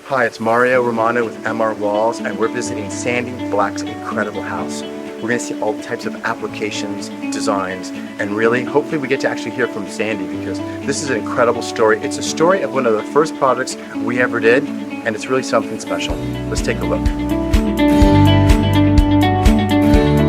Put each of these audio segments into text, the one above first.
Hi, it's Mario Romano with MR Walls, and we're visiting Sandee Black's incredible house. We're going to see all types of applications, designs, and really, hopefully we get to actually hear from Sandee because this is an incredible story. It's a story of one of the first projects we ever did, and it's really something special. Let's take a look.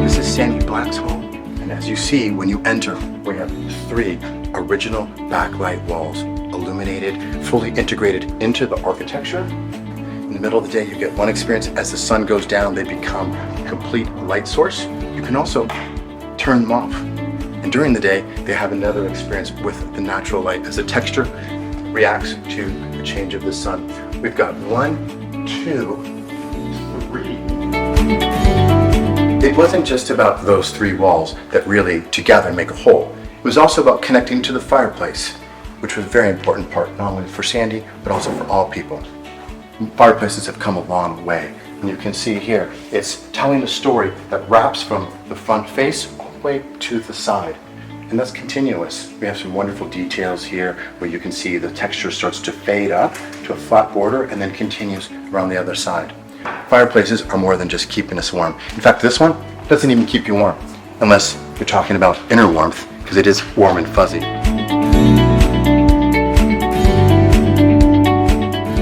This is Sandee Black's home, and as you see when you enter, we have 3 original backlight walls, illuminated, fully integrated into the architecture. In the middle of the day, you get one experience. As the sun goes down, they become a complete light source. You can also turn them off. And during the day, they have another experience with the natural light as the texture reacts to the change of the sun. We've got 1, 2, 3. It wasn't just about those 3 walls that really together make a whole. It was also about connecting to the fireplace, which was a very important part, not only for Sandee, but also for all people. Fireplaces have come a long way, and you can see here, it's telling a story that wraps from the front face all the way to the side. And that's continuous. We have some wonderful details here where you can see the texture starts to fade up to a flat border and then continues around the other side. Fireplaces are more than just keeping us warm. In fact, this one doesn't even keep you warm, unless you're talking about inner warmth, because it is warm and fuzzy.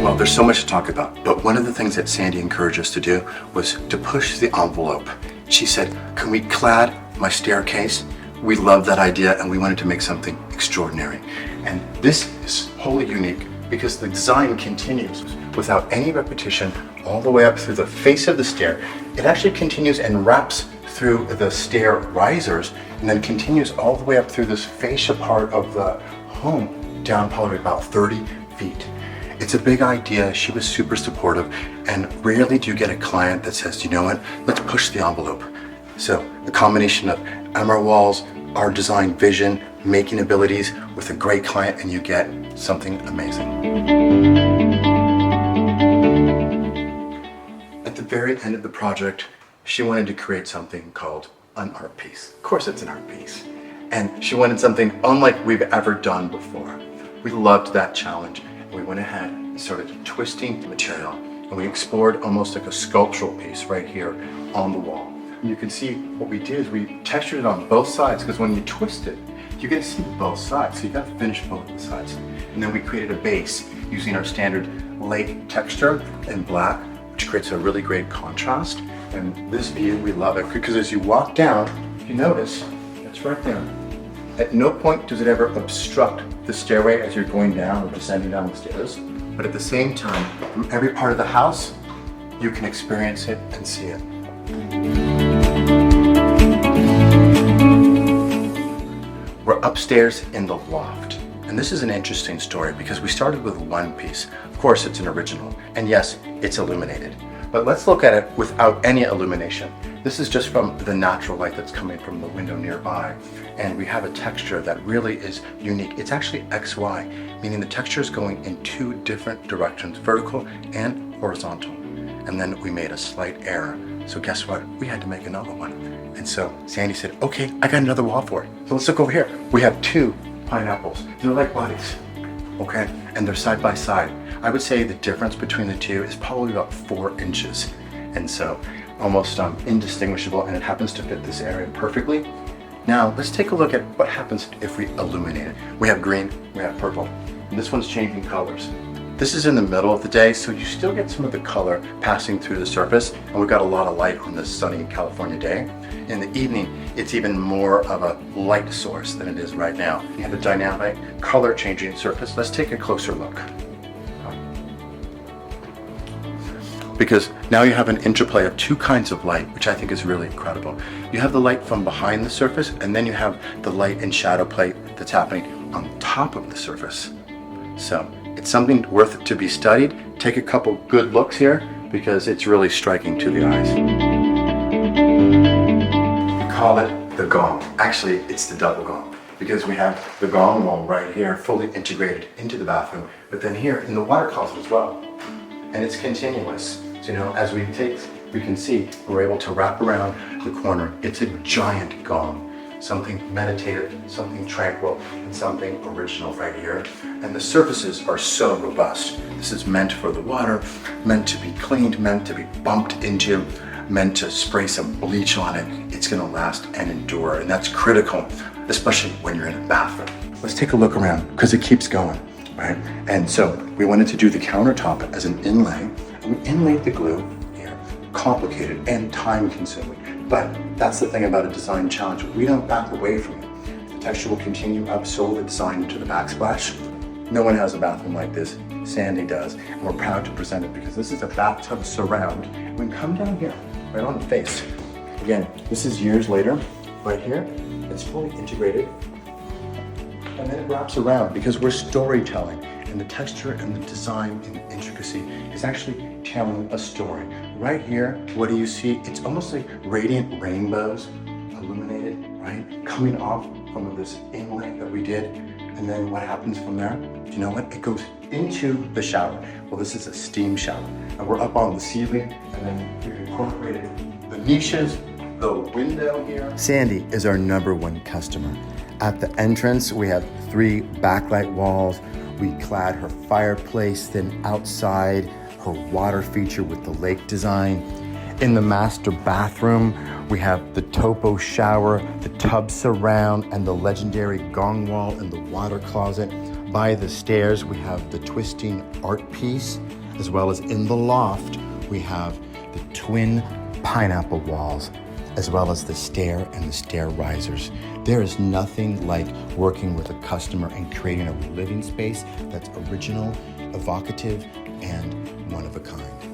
Well, there's so much to talk about, but one of the things that Sandee encouraged us to do was to push the envelope. She said, can we clad my staircase? We loved that idea and we wanted to make something extraordinary. And this is wholly unique because the design continues without any repetition all the way up through the face of the stair. It actually continues and wraps through the stair risers and then continues all the way up through this fascia part of the home down probably about 30 feet. It's a big idea. She was super supportive, and rarely do you get a client that says, you know what, let's push the envelope. So the combination of MR Walls, our design vision, making abilities with a great client, and you get something amazing. At the very end of the project, she wanted to create something called an art piece. Of course it's an art piece. And she wanted something unlike we've ever done before. We loved that challenge. We went ahead and started twisting the material, and we explored almost like a sculptural piece right here on the wall. And you can see what we did is we textured it on both sides, because when you twist it, you get to see both sides, so you got to finish both of the sides. And then we created a base using our standard lake texture in black, which creates a really great contrast. And this view, we love it, because as you walk down, if you notice, it's right there. At no point does it ever obstruct the stairway as you're going down or descending down the stairs. But at the same time, from every part of the house, you can experience it and see it. We're upstairs in the loft. And this is an interesting story because we started with one piece. Of course, it's an original. And yes, it's illuminated. But let's look at it without any illumination. This is just from the natural light that's coming from the window nearby. And we have a texture that really is unique. It's actually XY, meaning the texture is going in 2 different directions, vertical and horizontal. And then we made a slight error. So guess what? We had to make another one. And so Sandee said, okay, I got another wall for it. So let's look over here. We have 2 pineapples. They're like buddies, okay? And they're side by side. I would say the difference between the 2 is probably about 4 inches. And so almost indistinguishable, and it happens to fit this area perfectly. Now let's take a look at what happens if we illuminate it. We have green, we have purple, and this one's changing colors. This is in the middle of the day, so you still get some of the color passing through the surface, and we've got a lot of light on this sunny California day. In the evening, it's even more of a light source than it is right now. You have a dynamic color changing surface. Let's take a closer look. Because now you have an interplay of 2 kinds of light, which I think is really incredible. You have the light from behind the surface, and then you have the light and shadow play that's happening on top of the surface. So it's something worth to be studied. Take a couple good looks here, because it's really striking to the eyes. We call it the gong. Actually, it's the double gong, because we have the gong wall right here, fully integrated into the bathroom, but then here in the water closet as well. And it's continuous. So, you know, as we can see, we're able to wrap around the corner. It's a giant gong. something meditative, something tranquil, and something original right here. And the surfaces are so robust. This is meant for the water, meant to be cleaned, meant to be bumped into, meant to spray some bleach on it. It's gonna last and endure, and that's critical, especially when you're in a bathroom. Let's take a look around, because it keeps going, right? And so we wanted to do the countertop as an inlay, and we inlaid the glue here. Complicated and time consuming, but that's the thing about a design challenge. We don't back away from it. The texture will continue up, so will the design into the backsplash. No one has a bathroom like this. Sandee does, and we're proud to present it because this is a bathtub surround. We can come down here, right on the face. Again, this is years later. Right here, it's fully integrated, and then it wraps around because we're storytelling, and the texture and the design and the intricacy is actually telling a story. Right here, what do you see? It's almost like radiant rainbows, illuminated, right? Coming off from this inlay that we did. And then what happens from there? Do you know what? It goes into the shower. Well, this is a steam shower. And we're up on the ceiling, and then we've incorporated the niches, the window here. Sandee is our #1 customer. At the entrance, we have 3 backlight walls. We clad her fireplace, then outside, her water feature with the lake design. In the master bathroom, we have the topo shower, the tub surround, and the legendary gong wall in the water closet. By the stairs, we have the twisting art piece, as well as in the loft, we have the twin pineapple walls, as well as the stair and the stair risers. There is nothing like working with a customer and creating a living space that's original, evocative, and one of a kind.